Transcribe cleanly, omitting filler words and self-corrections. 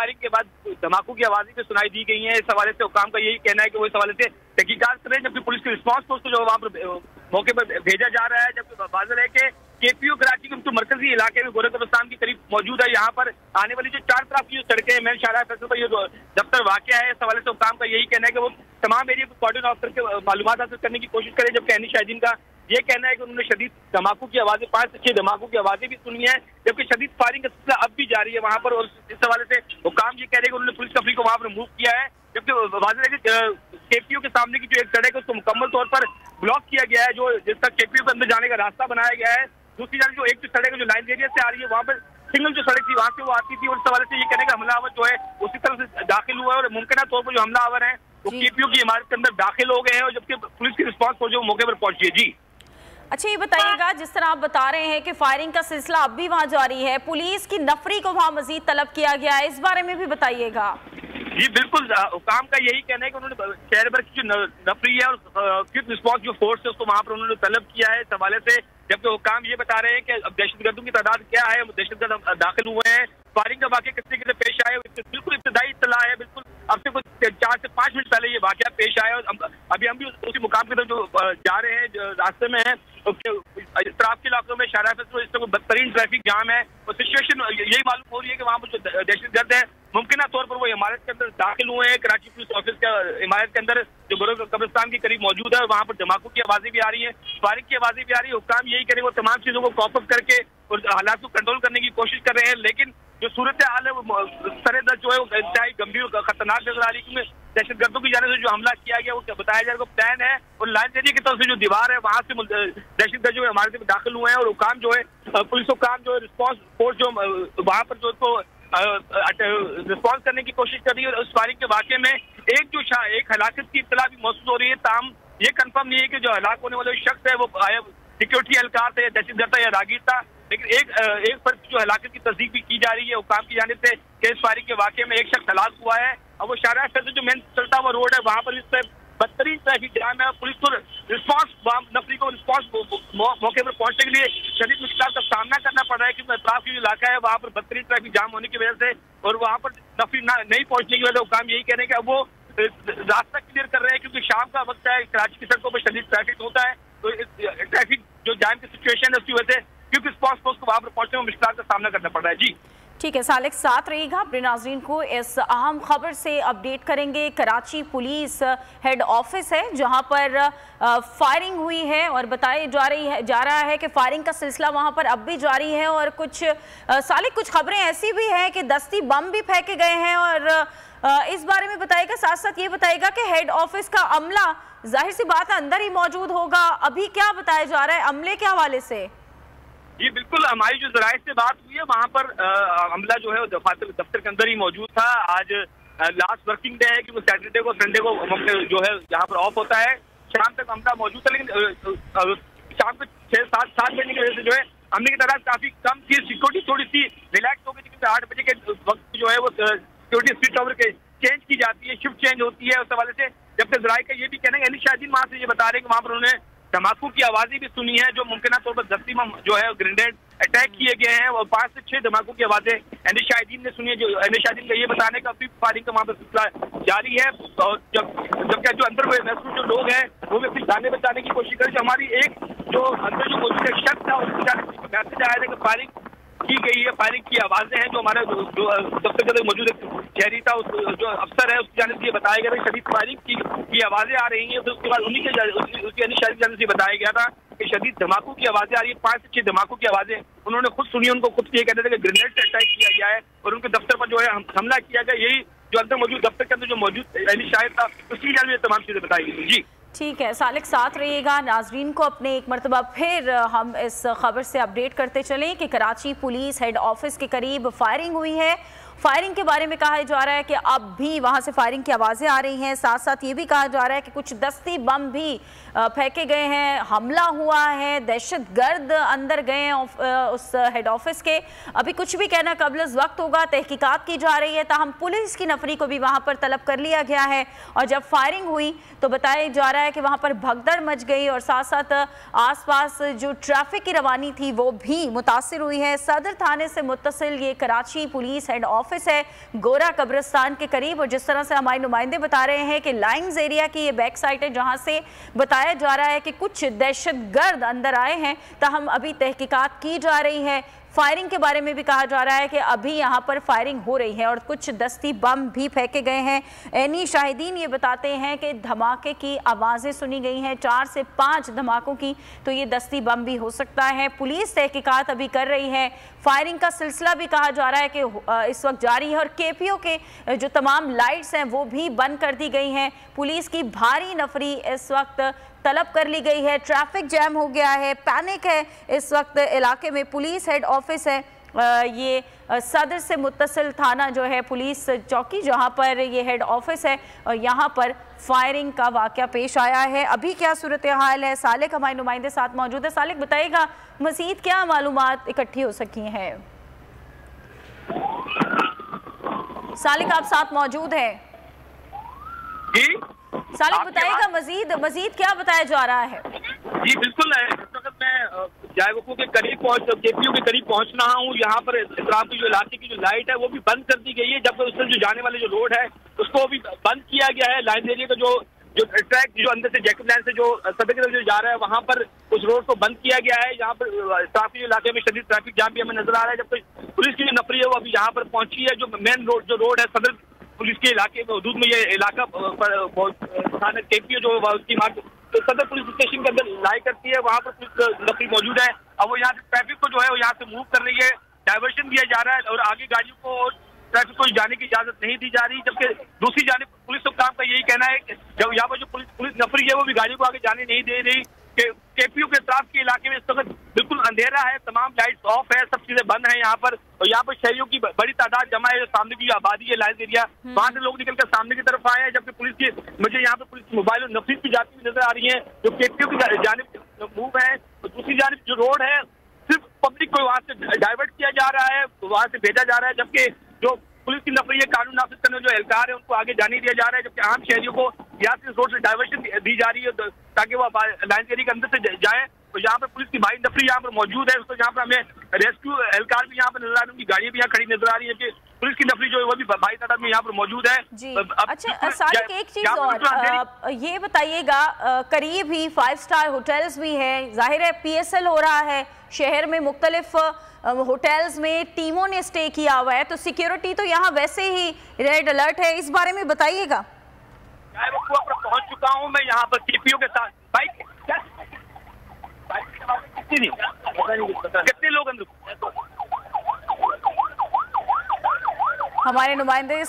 Firing के बाद धमाकों की आवाजें भी सुनाई दी गई हैं। इस हवाले से हुकाम का यही कहना है कि वो इस हवाले से तहकीकात कर रहे हैं, जबकि पुलिस की रिस्पॉन्स फोर्स को जो वहाँ पर मौके पर भेजा जा रहा है। जबकि वाज़ेह है कि केपीओ कराची के मरकजी इलाके में गोरे कब्रिस्तान के करीब मौजूद है। यहाँ पर आने वाली जो चार तरफ की जो सड़कें हैं, मेन शाहराह फैसल पर ये दफ्तर वाक़या है। इस हवाले से हुकाम का यही कहना है कि वो तमाम एरिया को कॉर्डिनेट ऑफिसर के मालूमात हासिल करने की कोशिश करें। जबकि अहनी शाहिदीन का ये कहना है कि उन्होंने शदीद धमाकों की आवाजें 5 से 6 धमाकों की आवाजें भी सुनी है, जबकि शदीद फायरिंग का सिलसिला अब भी जारी है वहाँ पर। और इस हवाले से हुकाम ये कह रहे हैं कि उन्होंने पुलिस कफरी को वहाँ पर मूव किया है। जबकि वाज़ेह है कि केपीओ के सामने की जो एक सड़क है उसको मुकम्मल तौर पर ब्लॉक किया गया है, जो जिसका केपीओ के अंदर जाने का रास्ता बनाया गया है। दूसरी जानब जो एक जो सड़क है जो लाइन एरिया से आ रही है, वहाँ पर सिंगल जो सड़क थी वहाँ से वो आती थी। और इस हवाले से ये कहने का हमलावर जो है उसी तरह से दाखिल हुआ है और मुमकिन तौर पर जो हमलावर है वो केपीओ की इमारत के अंदर दाखिल हो गए हैं, और जबकि पुलिस की रिस्पॉन्स फोर्स जो मौके पर पहुंची है। जी अच्छा, ये बताइएगा, जिस तरह आप बता रहे हैं कि फायरिंग का सिलसिला अब भी वहाँ जारी है, पुलिस की नफरी को वहाँ मजीद तलब किया गया है, इस बारे में भी बताइएगा। जी बिल्कुल, हुकाम का यही कहना है कि उन्होंने शहर भर की जो नफरी है और क्विक रिस्पॉन्स जो फोर्स है उसको वहाँ पर उन्होंने तलब किया है इस हवाले से। जबकि हुकाम ये बता रहे हैं कि अब दहशतगर्दों की तादाद क्या है, दहशतगर्द दाखिल हुए हैं। फायरिंग का वाक़या किस तरीके से पेश आया, बिल्कुल इब्तदाई इत्तला है, बिल्कुल अब से कुछ 4 से 5 मिनट पहले ये वाक़या पेश आया। और अभी हम भी उसी मुकाम की तरफ जो जा रहे हैं, जो रास्ते में हैं, इतराफ के इलाकों में शाहराह फैसल इस समय बदतरीन ट्रैफिक जाम है। और सिचुएशन यही मालूम हो रही है कि वहाँ पर जो दहशतगर्द है मुमकिन तौर पर वो इमारत के अंदर दाखिल हुए हैं। कराची पुलिस ऑफिस का इमारत के अंदर जो गोरे कब्रिस्तान के करीब मौजूद है, वहाँ पर धमाकों की आवाजें भी आ रही हैं, फायरिंग की आवाजें भी आ रही है। हुकाम यही करें वो तमाम चीजों को कॉप अप करके और हालात को कंट्रोल करने की कोशिश कर रहे हैं। लेकिन जो सूरत हाल है वो सरेदर जो है वो इंतहाई गंभीर खतरनाक नजर आ रही है, क्योंकि दहशतगर्दों की जाने से जो हमला किया गया वो बताया जा रहा है प्लान है। और लाइन एरिया की तरफ से जो दीवार है वहाँ से दहशतगर्द जो है इमारत में दाखिल हुए हैं। और हुकाम जो है पुलिस हुकाम जो है रिस्पॉन्स फोर्स जो वहाँ पर जो उसको रिस्पॉन्स करने की कोशिश कर रही है। और उस फायरिंग के वाक़े में एक हलाकत की इत्तला भी मौसूस हो रही है। ताम ये कंफर्म नहीं है कि जो हलाक होने वाले शख्स है वो सिक्योरिटी एहलकार थे या दहशतगर्द था या रागीर था, लेकिन एक फर्द जो हलाकत की तस्दीक भी की जा रही है हुकाम की जानिब से कि इस फायरिंग के वाक़े में एक शख्स हलाक हुआ है। और वो शाहराह फैसल जो मेन चलता हुआ रोड है वहाँ पर इस बदतरीन ट्रैफिक जाम है। पुलिस को रिस्पॉन्स नफरी को रिस्पॉन्स मौके पर पहुंचने के लिए शदीद मुश्किल का सामना करना पड़ रहा है, क्योंकि अतराफ की जो इलाका है वहाँ पर बदतरीन ट्रैफिक जाम होने की वजह से और वहाँ पर नफरी नहीं पहुंचने की वजह से हुकाम यही कह रहे हैं कि अब वो रास्ता क्लियर कर रहे हैं, क्योंकि शाम का वक्त है, कराची की सड़कों पर शदीद ट्रैफिक होता है। तो ट्रैफिक जो जाम की सिचुएशन है उसकी वजह से क्योंकि रिस्पॉन्स फोर्स को वहाँ पर पहुंचने में मुश्किल का सामना करना पड़ रहा है। जी ठीक है, सालिक साथ रहिएगा, अपने नाज़रीन को इस अहम खबर से अपडेट करेंगे। कराची पुलिस हेड ऑफिस है जहां पर फायरिंग हुई है और जा रहा है कि फायरिंग का सिलसिला वहां पर अब भी जारी है। और कुछ सालिक कुछ खबरें ऐसी भी हैं कि दस्ती बम भी फेंके गए हैं। और इस बारे में बताइएगा, साथ साथ ये बताइएगा कि हेड ऑफिस का अमला जाहिर सी बात है अंदर ही मौजूद होगा, अभी क्या बताया जा रहा है अमले के हवाले से? जी बिल्कुल, हमारी जो जराये से बात हुई है वहाँ पर अमला जो है दफ्तर के अंदर ही मौजूद था। आज लास्ट वर्किंग डे है, क्योंकि सैटरडे को संडे को जो है यहाँ पर ऑफ होता है। शाम तक अमला मौजूद था, लेकिन शाम को 6-7 बजे की वजह से जो है अमले की तादाद काफी कम थी। सिक्योरिटी थोड़ी सी रिलैक्स हो गई, क्योंकि 8 बजे के वक्त जो है वो सिक्योरिटी स्पीड टावर के चेंज की जाती है, शिफ्ट चेंज होती है। उस हवाले से जबकि जराये का ये भी कहना है, अहनी शाहिदीन वहाँ से ये बता रहे हैं कि वहाँ पर उन्होंने धमाकों की आवाजें भी सुनी है, जो मुमकिन तौर पर दस्ती जो है ग्रेनेड अटैक किए गए हैं। और 5 से 6 धमाकों की आवाजें अहनी शाहिदीन ने सुनी है। जो अहनी शाहिदीन का ये बताने का फिर फायरिंग का वहाँ पर सिलसिला जारी है। और जबकि जो अंदर महसूस जो लोग हैं वो भी अपनी जाने बचाने की कोशिश करें। हमारी एक जो अंदर जो मौजूद है शख्स था उसकी मैसेज आया था कि फायरिंग की गई है, फायरिंग की आवाजें हैं। जो हमारा जो सबसे ज्यादा मौजूद शहरी था जो अफसर है उसकी जानिब से बताया गया था शदीद फायरिंग की आवाजें आ रही हैं। फिर उसके बाद उसकी अहनी शाहिदीन जानिब से बताया गया था कि शदीद धमाकों की आवाजें आ रही है, 5 से 6 धमाकों की आवाजें उन्होंने खुद सुनी। उनको खुद ये कहते थे कि ग्रेनेड से अटैक किया गया है और उनके दफ्तर पर जो है हमला किया गया। यही जो अंदर मौजूद दफ्तर के अंदर जो मौजूद अहनी शाहिद था उसकी जानिब तमाम चीजें बताई गई। जी ठीक है, सालिक साथ रहिएगा, नाजरीन को अपने एक मरतबा फिर हम इस खबर से अपडेट करते चलें कि कराची पुलिस हेड ऑफिस के करीब फायरिंग हुई है। फायरिंग के बारे में कहा जा रहा है कि अब भी वहां से फायरिंग की आवाज़ें आ रही हैं। साथ साथ ये भी कहा जा रहा है कि कुछ दस्ती बम भी फेंके गए हैं, हमला हुआ है, दहशतगर्द अंदर गए हैं उस हेड ऑफिस के। अभी कुछ भी कहना कबल वक्त होगा, तहकीकात की जा रही है। ताहम पुलिस की नफरी को भी वहाँ पर तलब कर लिया गया है। और जब फायरिंग हुई तो बताया जा रहा है कि वहाँ पर भगदड़ मच गई और साथ साथ आसपास जो ट्रैफिक की रवानी थी वो भी मुतासिर हुई है। सदर थाने से मुत्तसिल ये Karachi police head office office है गोरा कब्रिस्तान के करीब, और जिस तरह से हमारे नुमाइंदे बता रहे हैं कि लाइंस एरिया की ये बैक साइड है जहां से बताया जा रहा है कि कुछ दहशतगर्द अंदर आए हैं। ताहम अभी तहकीकात की जा रही है। फायरिंग के बारे में भी कहा जा रहा है कि अभी यहाँ पर फायरिंग हो रही है और कुछ दस्ती बम भी फेंके गए हैं। ऐनी शाहिदीन ये बताते हैं कि धमाके की आवाज़ें सुनी गई हैं, 4 से 5 धमाकों की, तो ये दस्ती बम भी हो सकता है। पुलिस तहकीकात अभी कर रही है। फायरिंग का सिलसिला भी कहा जा रहा है कि इस वक्त जारी है और केपीओ के जो तमाम लाइट्स हैं वो भी बंद कर दी गई हैं। पुलिस की भारी नफरी इस वक्त तलब कर ली गई है। ट्रैफिक जैम हो गया है, पैनिक है इस वक्त इलाके में। पुलिस हेड ऑफिस है, ये सदर से मुत्तसिल थाना जो है पुलिस चौकी जहां पर ये हेड ऑफिस है, और यहाँ पर फायरिंग का वाकया पेश आया है। अभी क्या सूरत हाल है, सालिक हमारे नुमाइंदे साथ मौजूद है। सालिक बताइएगा मजीद क्या मालूमात इकट्ठी हो सकी हैं। सालिक आप साथ मौजूद है जी? सालिक बताइएगा मजीद क्या बताया जा रहा है। जी बिल्कुल, इस वक्त मैं जायवको के करीब केपीओ के करीब पहुंच रहा हूँ। यहाँ पर इतराम की जो इलाके की जो लाइट है वो भी बंद कर दी गई है, जबकि उससे जो जाने वाले जो रोड है उसको भी बंद किया गया है। लाइन एरिया का जो ट्रैक जो अंदर से जैकब लाइन से जो सदर की तरफ जो जा रहा है वहाँ पर उस रोड को बंद किया गया है। यहाँ पर काफी इलाके में शदीद ट्रैफिक जाम भी हमें नजर आ रहा है, जबकि पुलिस की जो नफरी है वो अभी यहाँ पर पहुंची है। जो मेन रोड है सदर पुलिस के इलाके में हदूद में, ये इलाका थाना केपीओ जो उसकी तो सदर पुलिस स्टेशन के अंदर लाई करती है, वहाँ पर पुलिस नफरी मौजूद है। अब वो यहाँ से ट्रैफिक को जो है वो यहाँ से मूव कर रही है, डाइवर्शन दिया जा रहा है और आगे गाड़ियों को ट्रैफिक को जाने की इजाजत नहीं दी जा रही। जबकि दूसरी जानिब पुलिस तो काम का यही कहना है कि जब यहाँ पर जो पुलिस नफरी है वो भी गाड़ियों को आगे जाने नहीं दे रही। केपीओ के साथ के इलाके में इस वक्त बिल्कुल अंधेरा है, तमाम लाइट्स ऑफ है, सब चीजें बंद है यहाँ पर। और यहाँ पर शहरियों की बड़ी तादाद जमा है, जो सामने की आबादी है लाइन्स एरिया, वहाँ से लोग निकलकर सामने की तरफ आए हैं। जबकि पुलिस की मुझे यहाँ पे पुलिस मोबाइल और नफरी भी जाती हुई नजर आ रही है, जो केपीओ की जानिब मूव है। दूसरी जानिब जो रोड है सिर्फ पब्लिक को वहाँ से डाइवर्ट किया जा रहा है, वहाँ से भेजा जा रहा है। जबकि जो पुलिस की नफरी है, कानून नाफिज करने जो एहलकार है उनको आगे जाने दिया जा रहा है, जबकि आम शहरियों को यहाँ से रोड से डाइवर्शन दी जा रही है ताकि वो लाइन एरिया के अंदर से जाए। तो यहाँ पर पुलिस की भारी नफरी यहाँ पर मौजूद है। उसको यहाँ पर हमें रेस्क्यू एहलकार भी यहाँ पर नजर आ रही है, उनकी गाड़ियां भी यहाँ खड़ी नजर आ रही है कि पुलिस की नफरी जो है वो भी भारी तादाद में यहाँ पर मौजूद है। जी अच्छा सालिक, एक चीज और ये बताइएगा, करीब ही 5 स्टार होटल्स भी है, जाहिर है PSL हो रहा है, शहर में मुख्तलिफ होटल्स में टीमों ने स्टे किया हुआ है, तो सिक्योरिटी तो यहाँ वैसे ही रेड अलर्ट है, इस बारे में बताइएगा। पहुंच चुका हूँ मैं यहाँ पर केपीओ के साथ। कितने लोग अंदर? हमारे नुमाइंदे